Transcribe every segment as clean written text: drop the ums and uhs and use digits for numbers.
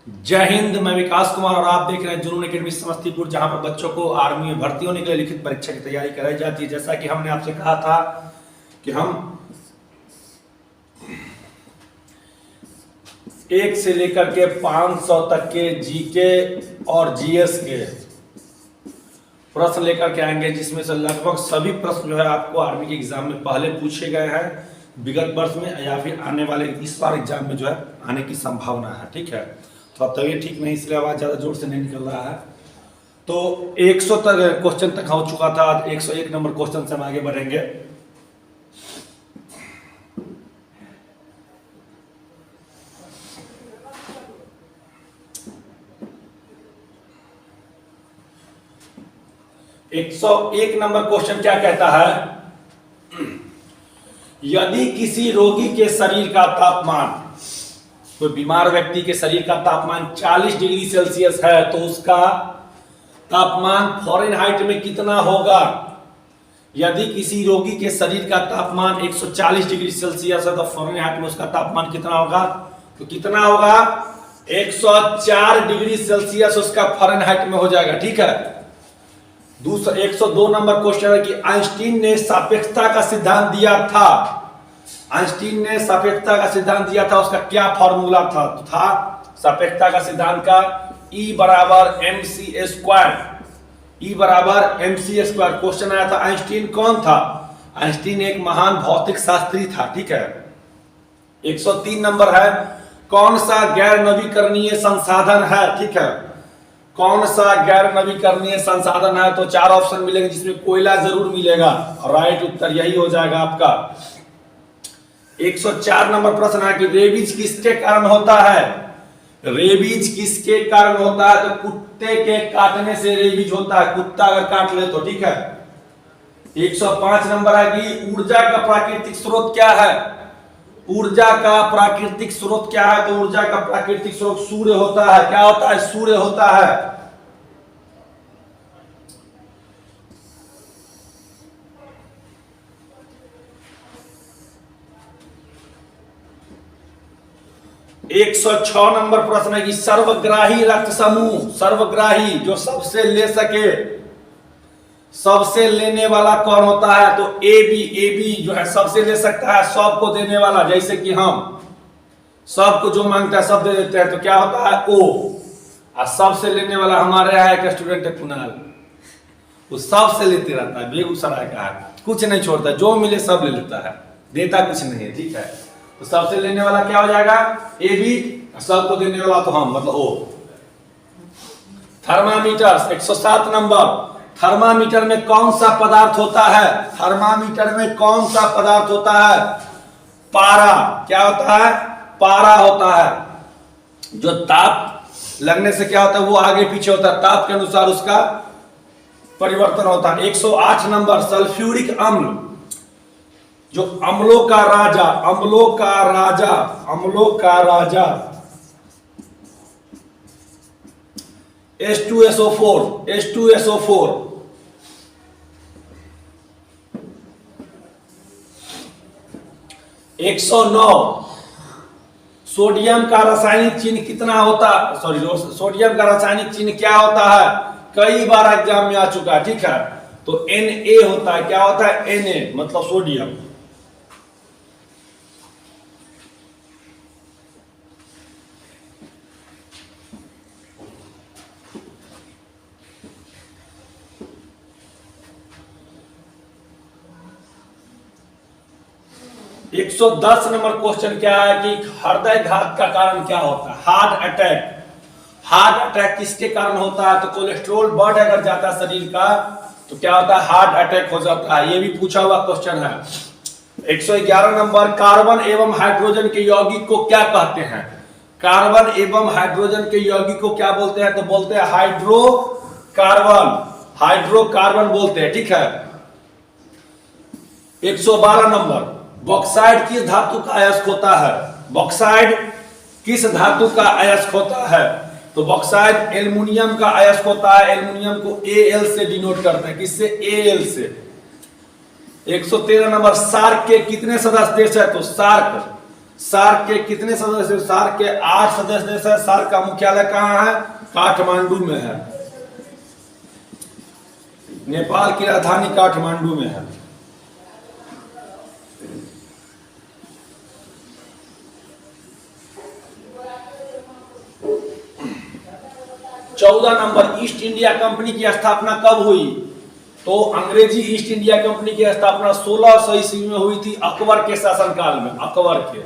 जय हिंद। मैं विकास कुमार और आप देख रहे हैं जुनून एकेडमी समस्तीपुर, जहां पर बच्चों को आर्मी में भर्ती होने के लिए लिखित परीक्षा की तैयारी कराई जाती है। जैसा कि हमने आपसे कहा था कि हम 1 से लेकर के 500 तक के जीके और जीएस के प्रश्न लेकर के आएंगे, जिसमें से लगभग सभी प्रश्न जो है आपको आर्मी के एग्जाम में पहले पूछे गए हैं विगत वर्ष में, या फिर आने वाले इस बार एग्जाम में जो है आने की संभावना है। ठीक है, तो अब तबीयत ठीक नहीं, इसलिए आवाज ज्यादा जोर से नहीं निकल रहा है। तो 100 तक क्वेश्चन तक हो चुका था, 101 नंबर क्वेश्चन से हम आगे बढ़ेंगे। एक नंबर क्वेश्चन क्या कहता है? यदि किसी रोगी के शरीर का तापमान, कोई बीमार व्यक्ति के शरीर का तापमान 40 डिग्री सेल्सियस है, तो उसका तापमान फ़ारेनहाइट में कितना होगा? यदि किसी रोगी के शरीर का तापमान 140 डिग्री सेल्सियस है तो फ़ारेनहाइट में उसका तापमान कितना होगा? तो कितना होगा? 104 डिग्री सेल्सियस उसका फ़ारेनहाइट में हो जाएगा। ठीक है। दूसरा 102 नंबर क्वेश्चन है कि आइंस्टीन ने सापेक्षता का सिद्धांत दिया था। आइंस्टीन ने सापेक्षता का सिद्धांत दिया था, उसका क्या फॉर्मूला था? सापेक्षता का सिद्धांत का E बराबर mc स्क्वायर। E बराबर mc स्क्वायर। क्वेश्चन आया था आइंस्टीन कौन था? आइंस्टीन एक महान भौतिक शास्त्री था। ठीक है। 103 नंबर है, कौन सा गैर नवीकरणीय संसाधन है? ठीक है, कौन सा गैर नवीकरणीय संसाधन है? तो 4 ऑप्शन मिलेंगे, जिसमें कोयला जरूर मिलेगा। राइट उत्तर यही हो जाएगा आपका। 104 नंबर प्रश्न है कि रेबीज किसके कारण होता है? रेबीज किसके कारण होता है? तो कुत्ते के काटने से रेबीज होता है, कुत्ता अगर काट ले तो। ठीक है। 105 नंबर है कि ऊर्जा का प्राकृतिक स्रोत क्या है? ऊर्जा का प्राकृतिक स्रोत क्या है? तो ऊर्जा का प्राकृतिक स्रोत सूर्य होता है। क्या होता है? सूर्य होता है। एक 106 नंबर प्रश्न है कि सर्वग्राही रक्त समूह, सर्वग्राही जो सबसे ले सके, सबसे लेने वाला कौन होता है? तो ए बी जो है सबसे ले सकता है, सबको देने वाला। जैसे कि हम सबको जो मांगता है सब दे देते हैं, तो क्या होता है? ओ। और सबसे लेने वाला हमारे यहाँ एक स्टूडेंट है कुणाल, वो सबसे लेते रहता है, बेगूसराय का है, कुछ नहीं छोड़ता, जो मिले सब ले लेता है, देता कुछ नहीं है। ठीक है, तो सबसे लेने वाला क्या हो जाएगा? A B. सबको देने वाला तो हम, मतलब ओ। थर्मामीटर 107 नंबर, थर्मामीटर में कौन सा पदार्थ होता है? थर्मामीटर में कौन सा पदार्थ होता है? पारा। क्या होता है? पारा होता है। जो ताप लगने से क्या होता है, वो आगे पीछे होता है, ताप के अनुसार उसका परिवर्तन होता है। 108 नंबर, सल्फ्यूरिक अम्ल, जो अम्लों का राजा, अम्लों का राजा, अम्लों का राजा H2SO4, H2SO4। 109, सोडियम का रासायनिक चिन्ह कितना होता? सोडियम का रासायनिक चिन्ह क्या होता है? कई बार एग्जाम में आ चुका है। ठीक है, तो Na होता है। क्या होता है? Na मतलब सोडियम। एक 110 नंबर क्वेश्चन क्या है कि हृदय घात का कारण क्या होता है? Heart attack. हार्ट अटैक किसके कारण होता है? तो कोलेस्ट्रॉल बढ़ अगर जाता है शरीर का तो क्या होता है? हार्ट अटैक हो जाता है। ये भी पूछा हुआ क्वेश्चन है। 111 नंबर, कार्बन एवं हाइड्रोजन के यौगिक को क्या कहते हैं? कार्बन एवं हाइड्रोजन के यौगिक को क्या बोलते हैं? तो बोलते हैं हाइड्रोकार्बन, हाइड्रोकार्बन बोलते हैं। ठीक है। 112 नंबर, बॉक्साइड किस धातु का अयस्क होता है? बॉक्साइड किस धातु का अयस्क होता है? तो बॉक्साइड एल्युमिनियम का अयस्क होता है। एल्युमिनियम को Al से डिनोट करते हैं। किससे? Al से। 113 नंबर, सार्क के कितने सदस्य देश है? तो सार्क सार्क के कितने सदस्य? सार्क के 8 सदस्य देश है। सार्क का मुख्यालय कहाँ है? काठमांडू में है। नेपाल की राजधानी काठमांडू में है। चौदह नंबर, ईस्ट इंडिया कंपनी की स्थापना कब हुई? तो अंग्रेजी ईस्ट इंडिया कंपनी की स्थापना 1600 ईस्वी में हुई थी, अकबर के शासनकाल में। अकबर के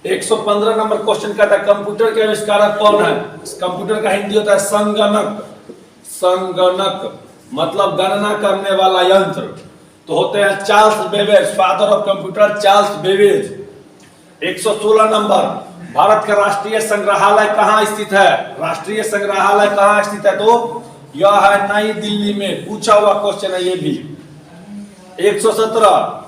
115 नंबर क्वेश्चन कहता है कंप्यूटर के आविष्कारक कौन है? कंप्यूटर का हिंदी होता है संगणक। संगणक मतलब गणना करने वाला यंत्र। तो होते हैं Charles Babbage, father of computer Charles Babbage. 116 number, Bharat का राष्ट्रीय संग्रहालय कहाँ स्थित है? राष्ट्रीय संग्रहालय कहाँ स्थित है? तो यह है नई दिल्ली में। पूछा हुआ क्वेश्चन है ये भी। 117,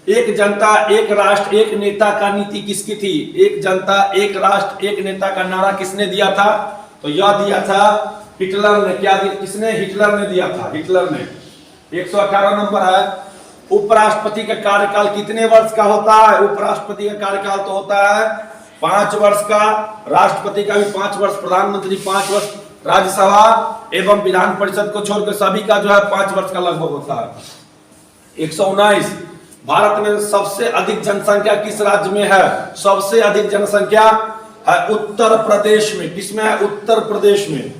एक जनता एक राष्ट्र एक नेता का नीति किसकी थी? एक जनता एक राष्ट्र एक नेता का नारा किसने दिया था? तो यह दिया था हिटलर ने। क्या दिया? किसने? हिटलर ने दिया था, हिटलर ने। 118 नंबर है, उपराष्ट्रपति का कार्यकाल कितने वर्ष का होता है? उपराष्ट्रपति का कार्यकाल तो होता है 5 वर्ष का, राष्ट्रपति का भी 5 वर्ष, प्रधानमंत्री 5 वर्ष, राज्यसभा एवं विधान परिषद को छोड़कर सभी का जो है 5 वर्ष का लगभग होता है। 119, भारत में सबसे अधिक जनसंख्या किस राज्य में है? सबसे अधिक जनसंख्या है उत्तर प्रदेश में। किसमें है? उत्तर प्रदेश में।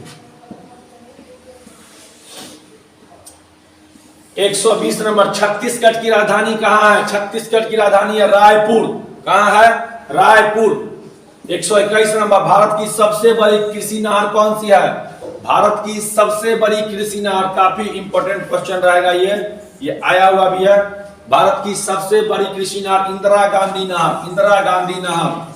120 नंबर, छत्तीसगढ़ की राजधानी कहाँ है? छत्तीसगढ़ की राजधानी है रायपुर। कहाँ है? रायपुर। 121 नंबर, भारत की सबसे बड़ी कृषि नहर कौन सी है? भारत की सबसे बड़ी कृषि नहर, काफी इंपॉर्टेंट क्वेश्चन रहेगा ये आया हुआ भी है। भारत की सबसे बड़ी कृषि नहर इंदिरा गांधी नहर। इंदिरा गांधी नहर।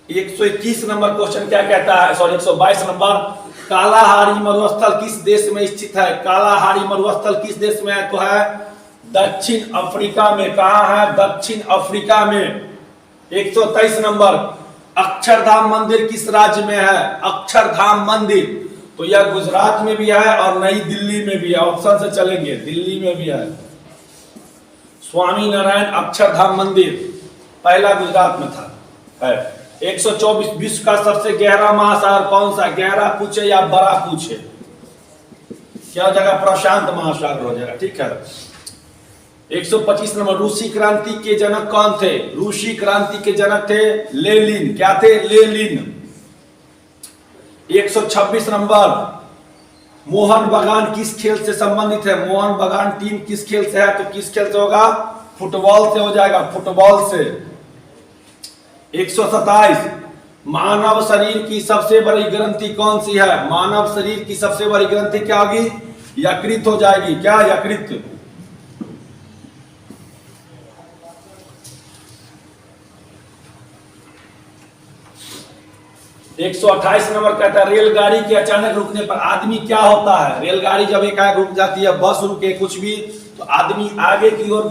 एक 121 नंबर क्वेश्चन क्या कहता है? सॉरी 122 नंबर, कालाहारी मरुस्थल किस देश में स्थित है? कालाहारी मरुस्थल किस देश में है? तो है दक्षिण अफ्रीका में। कहाँ है? दक्षिण अफ्रीका में। 123 नंबर, अक्षरधाम मंदिर किस राज्य में है? अक्षरधाम मंदिर तो यह गुजरात में भी है और नई दिल्ली में भी है। ऑप्शन से चलेंगे, दिल्ली में भी है। स्वामी नारायण अक्षरधाम मंदिर पहला गुजरात में था है। 124, विश्व का सबसे गहरा महासागर कौन सा? गहरा पूछे या बड़ा पूछे? क्या हो जाएगा? प्रशांत महासागर हो जाएगा। ठीक है। 125 नंबर, रूसी क्रांति के जनक कौन थे? रूसी क्रांति के जनक थे लेनिन। क्या थे? लेनिन। 126 नंबर, मोहन बागान किस खेल से संबंधित है? मोहन बागान टीम किस खेल से है? तो किस खेल से होगा? फुटबॉल से हो जाएगा, फुटबॉल से। 127, मानव शरीर की सबसे बड़ी ग्रंथि कौन सी है? मानव शरीर की सबसे बड़ी ग्रंथि क्या होगी? यकृत हो जाएगी। क्या? यकृत। 128 नंबर कहता है रेलगाड़ी के अचानक रुकने पर आदमी क्या होता है? रेलगाड़ी जब एकाएक रुक जाती है, बस रुके कुछ भी, तो आदमी आगे की ओर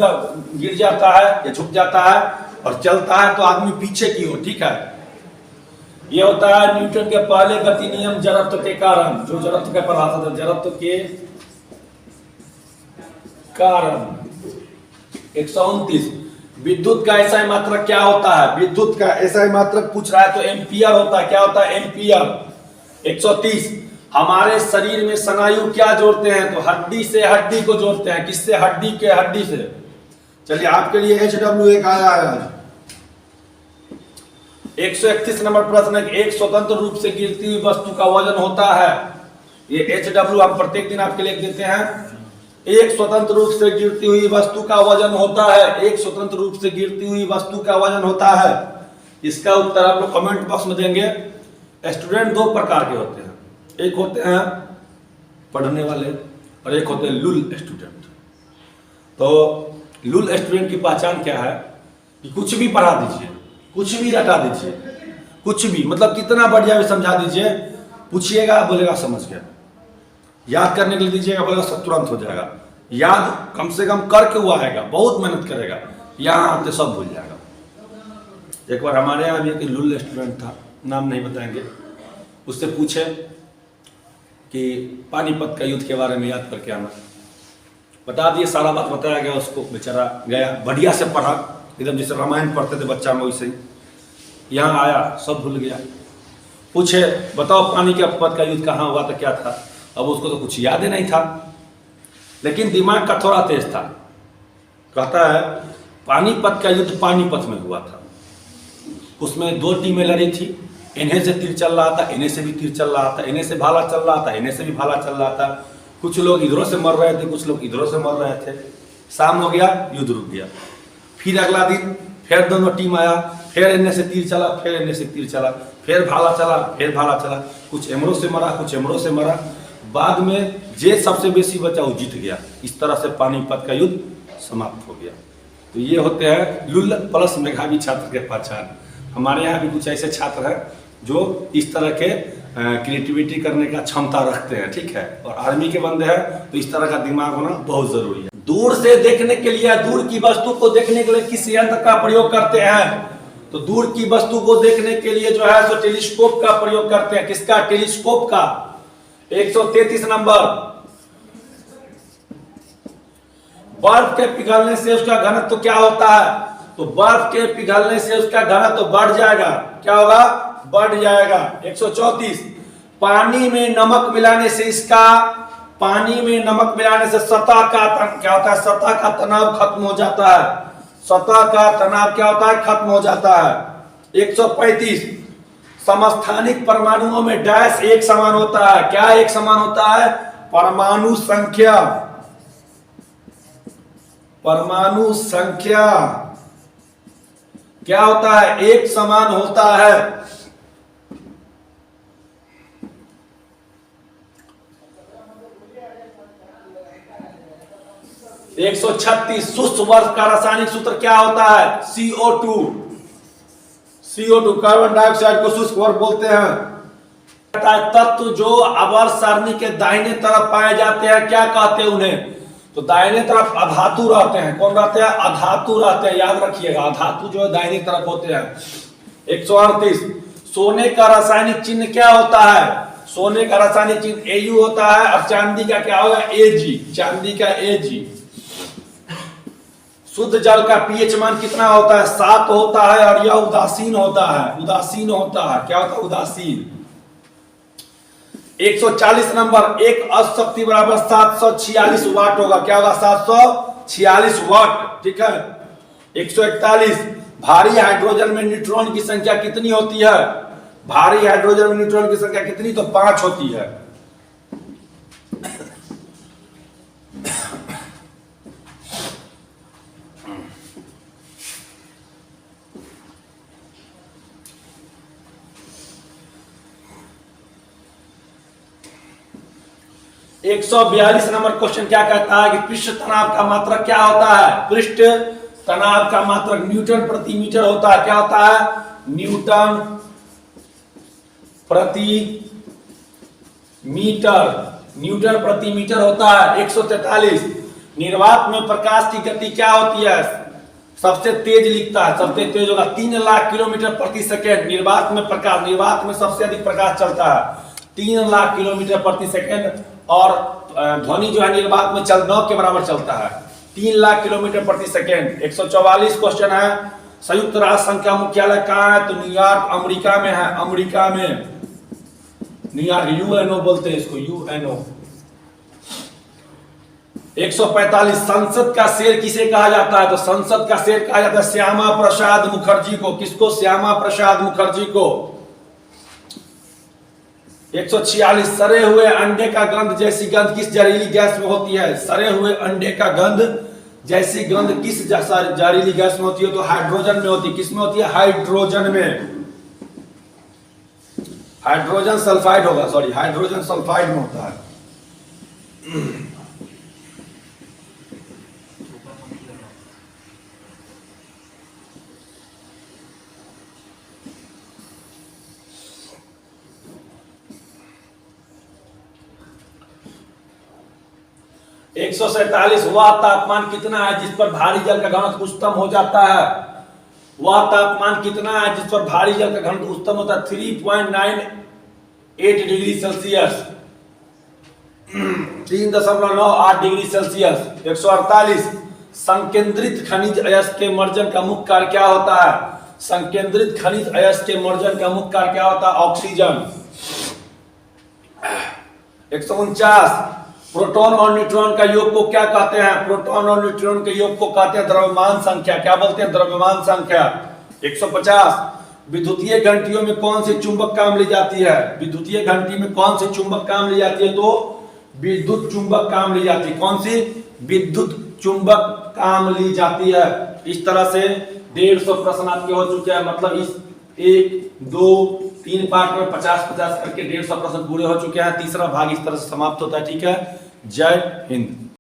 गिर जाता है या झुक जाता है, और चलता है तो आदमी पीछे की ओर। ठीक है। यह होता है न्यूटन के पहले गति नियम जड़त्व के कारण, जो जड़त्व के पढ़ाता था, जड़त्व के कारण। 129, विद्युत का एसआई मात्रक क्या होता है? विद्युत का एसआई मात्रक पूछ रहा है तो एम्पियर होता है। क्या होता है? एम्पियर। 130, हमारे शरीर में स्नायु क्या जोड़ते हैं? तो हड्डी से हड्डी को जोड़ते हैं। किससे? हड्डी के हड्डी से। चलिए आपके लिए HW एक आया है आज। 131 नंबर प्रश्न है, एक स्वतंत्र रूप से गिरती हुई वस्तु का वजन होता है। ये HW हम प्रत्येक दिन आपके लिए देते हैं। एक स्वतंत्र रूप से गिरती हुई वस्तु का वजन होता है। एक स्वतंत्र रूप से गिरती हुई वस्तु का वजन होता है। इसका उत्तर आप लोग कमेंट बॉक्स में देंगे। स्टूडेंट दो प्रकार के होते हैं, एक होते हैं पढ़ने वाले और एक होते हैं लुल स्टूडेंट। तो लुल स्टूडेंट की पहचान क्या है कि कुछ भी पढ़ा दीजिए, कुछ भी रटा दीजिए, कुछ भी मतलब कितना बढ़िया भी समझा दीजिए, पूछिएगा बोलेगा समझ गया, याद करने के लिए दीजिएगा बोलेगा सब तुरंत हो जाएगा। याद कम से कम करके हुआ आएगा, बहुत मेहनत करेगा। यहाँ आते सब भूल जाएगा। एक बार हमारे यहाँ भी एक लुल रेस्टोरेंट था, नाम नहीं बताएंगे, उससे पूछे कि पानीपत का युद्ध के बारे में याद करके आना, बता दिए, सारा बात बताया गया उसको, बेचारा गया, बढ़िया से पढ़ा, एकदम जैसे रामायण पढ़ते थे बच्चा में वैसे ही। यहाँ आया सब भूल गया। पूछे बताओ पानीपत का युद्ध कहाँ हुआ था, क्या था, अब उसको तो कुछ याद ही नहीं था, लेकिन दिमाग का थोड़ा तेज था। कहता है पानीपत का युद्ध पानीपत में हुआ था, उसमें 2 टीमें लड़ी थी, इन्हें से तीर चल रहा था, इन्हें से भी तीर चल रहा था, इन्हें से भाला चल रहा था, इन्हें से भी भाला चल रहा था, कुछ लोग इधरों से मर रहे थे, कुछ लोग इधरों से मर रहे थे। शाम हो गया, युद्ध रुक गया। फिर अगला दिन फिर दोनों टीम आया, फिर इन्हें से तीर चला, फिर इन्हें से तीर चला, फिर भाला चला, फिर भाला चला, कुछ एमरों से मरा, कुछ एमरों से मरा, बाद में जे सबसे बेसी बचा वो जीत गया। इस तरह से पानीपत का युद्ध समाप्त हो गया। तो ये होते हैं लुल प्लस मेधावी छात्र के पहचान। हमारे यहाँ भी कुछ ऐसे छात्र हैं जो इस तरह के क्रिएटिविटी करने का क्षमता रखते हैं, ठीक है, और आर्मी के बंदे हैं तो इस तरह का दिमाग होना बहुत जरूरी है। दूर से देखने के लिए, दूर की वस्तु को देखने के लिए किस यंत्र का प्रयोग करते हैं, तो दूर की वस्तु को देखने के लिए जो है तो टेलीस्कोप का प्रयोग करते हैं। किसका? टेलीस्कोप का। 133 नंबर, बर्फ के पिघलने से उसका घनत्व तो क्या होता है, तो बर्फ के पिघलने से उसका घनत्व तो बढ़ जाएगा, क्या होगा, बढ़ जाएगा। 134, पानी में नमक मिलाने से इसका, पानी में नमक मिलाने से सतह का क्या होता है, सतह का तनाव खत्म हो जाता है, सतह का तनाव क्या होता है, खत्म हो जाता है। 135, समस्थानिक परमाणुओं में डैश एक समान होता है, क्या एक समान होता है, परमाणु संख्या, परमाणु संख्या क्या होता है, एक समान होता है। 136, शुष्क बर्फ का रासायनिक सूत्र क्या होता है, CO2, CO2 कार्बन डाइऑक्साइड को शुष्क बर्फ बोलते हैं। तत्व जो आवर्त सारणी के दाहिने तरफ पाए जाते हैं क्या कहते हैं उन्हें, तो दाहिने तरफ अधातु रहते हैं। कौन रहते हैं, अधातु रहते हैं, याद रखिएगा, अधातु जो है दाहिने तरफ होते हैं। 138, सोने का रासायनिक चिन्ह क्या होता है, सोने का रासायनिक चिन्ह Au होता है, और चांदी का क्या होगा, Ag, चांदी का Ag। शुद्ध जल का पीएच मान कितना होता है, 7 होता है, और यह उदासीन होता है, उदासीन होता है, क्या होता है, उदासीन। 140 नंबर, एक अश्व शक्ति बराबर 746 वाट होगा, क्या होगा, 746 वाट, ठीक है। 141, भारी हाइड्रोजन में न्यूट्रॉन की संख्या कितनी होती है, भारी हाइड्रोजन में न्यूट्रॉन की संख्या कितनी, तो 5 होती है। 142 नंबर क्वेश्चन क्या कहता है कि पृष्ठ तनाव का मात्रक क्या होता है, पृष्ठ तनाव का मात्रक न्यूटन प्रति मीटर होता है, क्या होता है, न्यूटन प्रति मीटर, न्यूटन प्रति मीटर होता है। 143, निर्वात में प्रकाश की गति क्या होती है, सबसे तेज लिखता है, सबसे तेज होगा 3 लाख किलोमीटर प्रति सेकेंड। निर्वात में प्रकाश, निर्वात में सबसे अधिक प्रकाश चलता है 3 लाख किलोमीटर प्रति सेकेंड, और ध्वनि जो है निर्वात में 9 के बराबर चलता है, 3 लाख किलोमीटर प्रति सेकेंड। 144 क्वेश्चन है, संयुक्त राष्ट्र संघ का मुख्यालय कहाँ है, तो न्यूयॉर्क अमेरिका में है, अमेरिका में न्यूयॉर्क, यूएनओ बोलते हैं इसको, यूएनओ। 145, संसद का शेर किसे कहा जाता है, तो संसद का शेर कहा जाता है श्यामा प्रसाद मुखर्जी को, किसको, श्यामा प्रसाद मुखर्जी को। 146, सड़े हुए अंडे का गंध जैसी गंध किस जहरीली गैस में होती है, सड़े हुए अंडे का गंध जैसी गंध किस जहरीली गैस में होती है, तो हाइड्रोजन में होती है, किस में होती है, हाइड्रोजन में, हाइड्रोजन सल्फाइड होगा, सॉरी हाइड्रोजन सल्फाइड में होता है। 147, 147 वह तापमान कितना है जिस पर भारी जल का घनत्व उच्चतम हो जाता है? वह तापमान कितना है जिस पर भारी जल का घनत्व उच्चतम होता है? 3.98 डिग्री सेल्सियस, 3.98 डिग्री सेल्सियस। 148 संकेंद्रित खनिज अयस्क के मर्जन का मुख्य कार्य क्या होता है? संकेंद्रित खनिज अयस्क के मर्जन का मुख्य कार्य क्या होता है? ऑक्सीजन। 149 प्रोटॉन और न्यूट्रॉन का योग को क्या कहते हैं? प्रोटॉन और न्यूट्रॉन के योग को कहते हैं द्रव्यमान संख्या। क्या बोलते हैं? द्रव्यमान संख्या। 150 विद्युतीय घंटियों में कौन सी चुंबक काम ली जाती है? विद्युतीय घंटी में कौन सी चुंबक काम ली जाती है? तो विद्युत चुंबक काम ली जाती है। कौन सी? विद्युत चुंबक काम ली जाती है। इस तरह से 150 प्रश्न आपके हो चुके हैं। मतलब इस 1, 2, 3 पार्ट में 50-50 करके 150 प्रश्न पूरे हो चुके हैं। तीसरा भाग इस तरह से समाप्त होता है। ठीक है, जय हिंद।